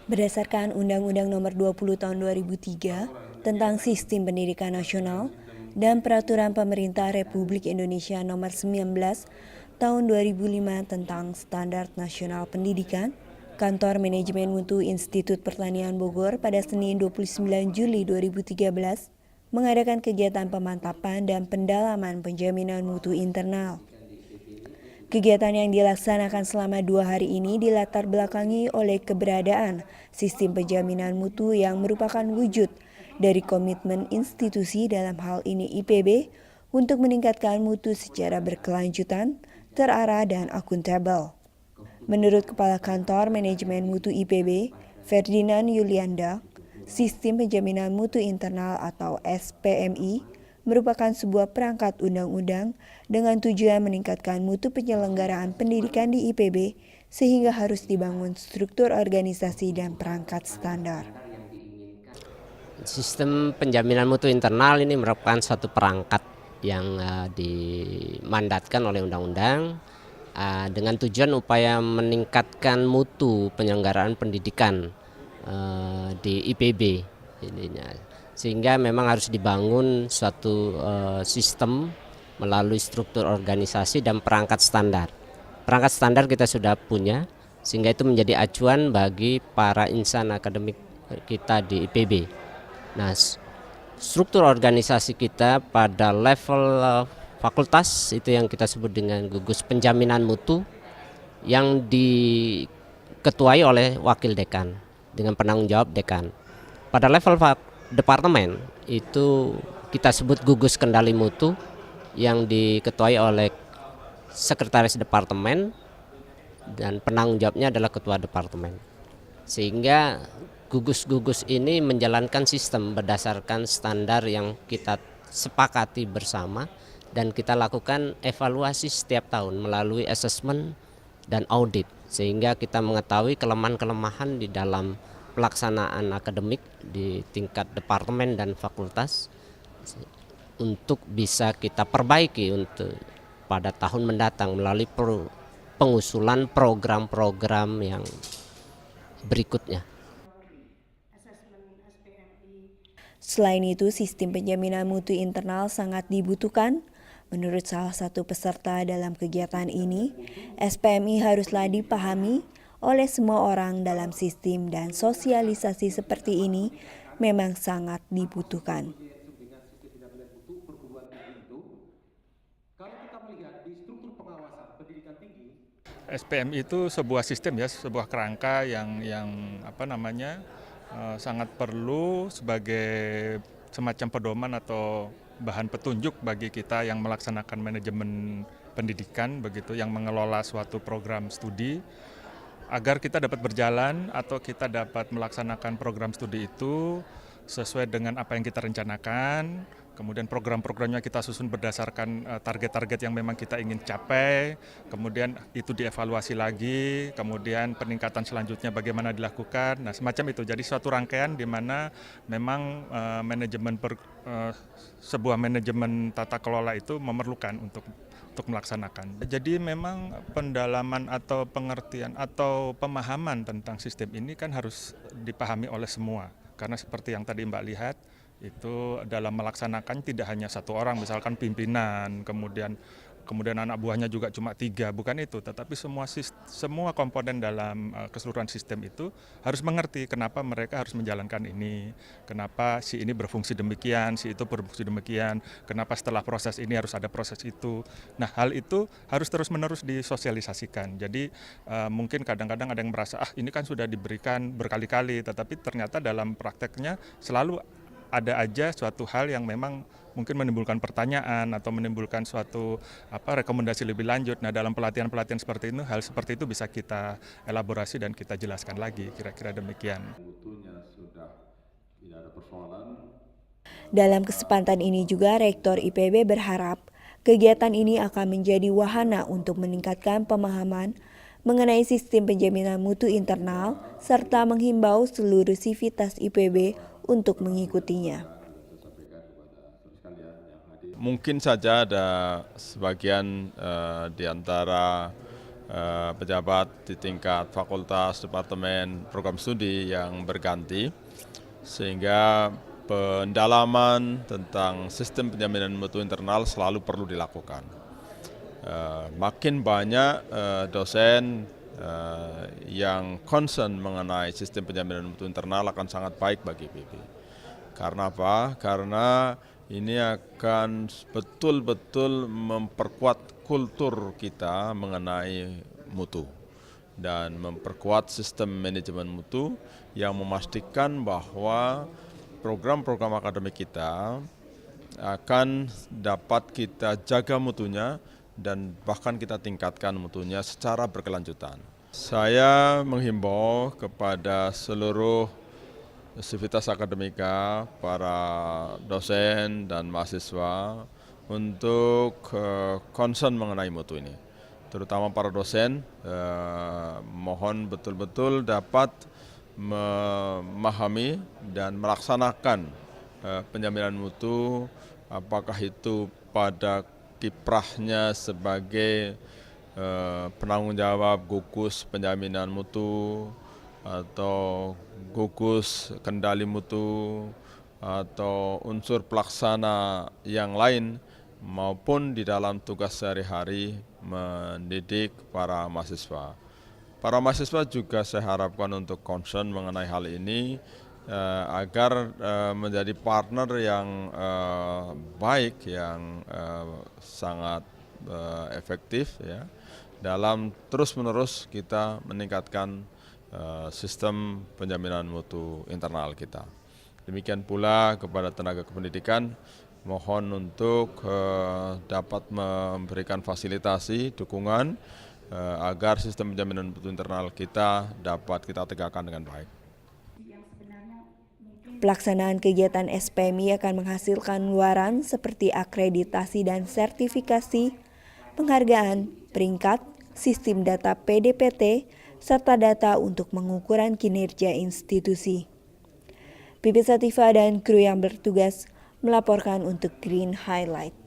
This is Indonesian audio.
Berdasarkan Undang-Undang Nomor 20 Tahun 2003 tentang Sistem Pendidikan Nasional dan Peraturan Pemerintah Republik Indonesia Nomor 19 Tahun 2005 tentang Standar Nasional Pendidikan, Kantor Manajemen Mutu Institut Pertanian Bogor pada Senin 29 Juli 2013 mengadakan kegiatan pemantapan dan pendalaman penjaminan mutu internal. Kegiatan yang dilaksanakan selama 2 hari ini dilatar belakangi oleh keberadaan sistem penjaminan mutu yang merupakan wujud dari komitmen institusi dalam hal ini IPB untuk meningkatkan mutu secara berkelanjutan, terarah dan akuntabel. Menurut Kepala Kantor Manajemen Mutu IPB, Ferdinand Yulianda, sistem penjaminan mutu internal atau SPMI merupakan sebuah perangkat undang-undang dengan tujuan meningkatkan mutu penyelenggaraan pendidikan di IPB sehingga harus dibangun struktur organisasi dan perangkat standar. Sistem penjaminan mutu internal ini merupakan suatu perangkat yang dimandatkan oleh undang-undang dengan tujuan upaya meningkatkan mutu penyelenggaraan pendidikan di IPB ininya. Sehingga memang harus dibangun suatu sistem melalui struktur organisasi dan perangkat standar. Perangkat standar kita sudah punya, sehingga itu menjadi acuan bagi para insan akademik kita di IPB. Nah, struktur organisasi kita pada level fakultas itu yang kita sebut dengan gugus penjaminan mutu yang diketuai oleh wakil dekan dengan penanggung jawab dekan. Pada level departemen itu kita sebut gugus kendali mutu yang diketuai oleh sekretaris departemen dan penanggung jawabnya adalah ketua departemen. Sehingga gugus-gugus ini menjalankan sistem berdasarkan standar yang kita sepakati bersama dan kita lakukan evaluasi setiap tahun melalui assessment dan audit sehingga kita mengetahui kelemahan-kelemahan di dalam pelaksanaan akademik di tingkat departemen dan fakultas untuk bisa kita perbaiki untuk pada tahun mendatang melalui pengusulan program-program yang berikutnya. Selain itu, sistem penjaminan mutu internal sangat dibutuhkan. Menurut salah satu peserta dalam kegiatan ini, SPMI haruslah dipahami oleh semua orang dalam sistem dan sosialisasi seperti ini memang sangat dibutuhkan. SPMI itu sebuah sistem ya, sebuah kerangka yang sangat perlu sebagai semacam pedoman atau bahan petunjuk bagi kita yang melaksanakan manajemen pendidikan begitu, yang mengelola suatu program studi agar kita dapat berjalan atau kita dapat melaksanakan program studi itu sesuai dengan apa yang kita rencanakan. Kemudian program-programnya kita susun berdasarkan target-target yang memang kita ingin capai, kemudian itu dievaluasi lagi, kemudian peningkatan selanjutnya bagaimana dilakukan. Nah, semacam itu. Jadi suatu rangkaian di mana memang sebuah manajemen tata kelola itu memerlukan untuk melaksanakan. Jadi memang pendalaman atau pengertian atau pemahaman tentang sistem ini kan harus dipahami oleh semua. Karena seperti yang tadi Mbak lihat, itu dalam melaksanakan tidak hanya satu orang, misalkan pimpinan, kemudian anak buahnya juga cuma 3, bukan itu, tetapi semua komponen dalam keseluruhan sistem itu harus mengerti kenapa mereka harus menjalankan ini, kenapa si ini berfungsi demikian, si itu berfungsi demikian, kenapa setelah proses ini harus ada proses itu. Nah, hal itu harus terus-menerus disosialisasikan. Jadi mungkin kadang-kadang ada yang merasa ini kan sudah diberikan berkali-kali, tetapi ternyata dalam prakteknya selalu ada aja suatu hal yang memang mungkin menimbulkan pertanyaan atau menimbulkan suatu rekomendasi lebih lanjut. Nah, dalam pelatihan-pelatihan seperti itu, hal seperti itu bisa kita elaborasi dan kita jelaskan lagi, kira-kira demikian. Dalam kesempatan ini juga Rektor IPB berharap kegiatan ini akan menjadi wahana untuk meningkatkan pemahaman mengenai sistem penjaminan mutu internal serta menghimbau seluruh sivitas IPB untuk mengikutinya. Mungkin saja ada sebagian di antara pejabat di tingkat fakultas, departemen, program studi yang berganti, sehingga pendalaman tentang sistem penjaminan mutu internal selalu perlu dilakukan. Makin banyak dosen yang concern mengenai sistem penjaminan mutu internal akan sangat baik bagi IPB. Karena apa? Karena ini akan betul-betul memperkuat kultur kita mengenai mutu dan memperkuat sistem manajemen mutu yang memastikan bahwa program-program akademik kita akan dapat kita jaga mutunya dan bahkan kita tingkatkan mutunya secara berkelanjutan. Saya menghimbau kepada seluruh sivitas akademika, para dosen dan mahasiswa untuk concern mengenai mutu ini. Terutama para dosen, mohon betul-betul dapat memahami dan melaksanakan penjaminan mutu, apakah itu pada kiprahnya sebagai penanggung jawab gugus penjaminan mutu atau gugus kendali mutu atau unsur pelaksana yang lain maupun di dalam tugas sehari-hari mendidik para mahasiswa. Para mahasiswa juga saya harapkan untuk concern mengenai hal ini agar menjadi partner yang baik, yang sangat efektif ya, dalam terus-menerus kita meningkatkan sistem penjaminan mutu internal kita. Demikian pula kepada tenaga kependidikan, mohon untuk dapat memberikan fasilitasi, dukungan agar sistem penjaminan mutu internal kita dapat kita tegakkan dengan baik. Pelaksanaan kegiatan SPMI akan menghasilkan luaran seperti akreditasi dan sertifikasi, penghargaan, peringkat, sistem data PDPT, serta data untuk pengukuran kinerja institusi. Pipit Sativa dan kru yang bertugas melaporkan untuk Green Highlight.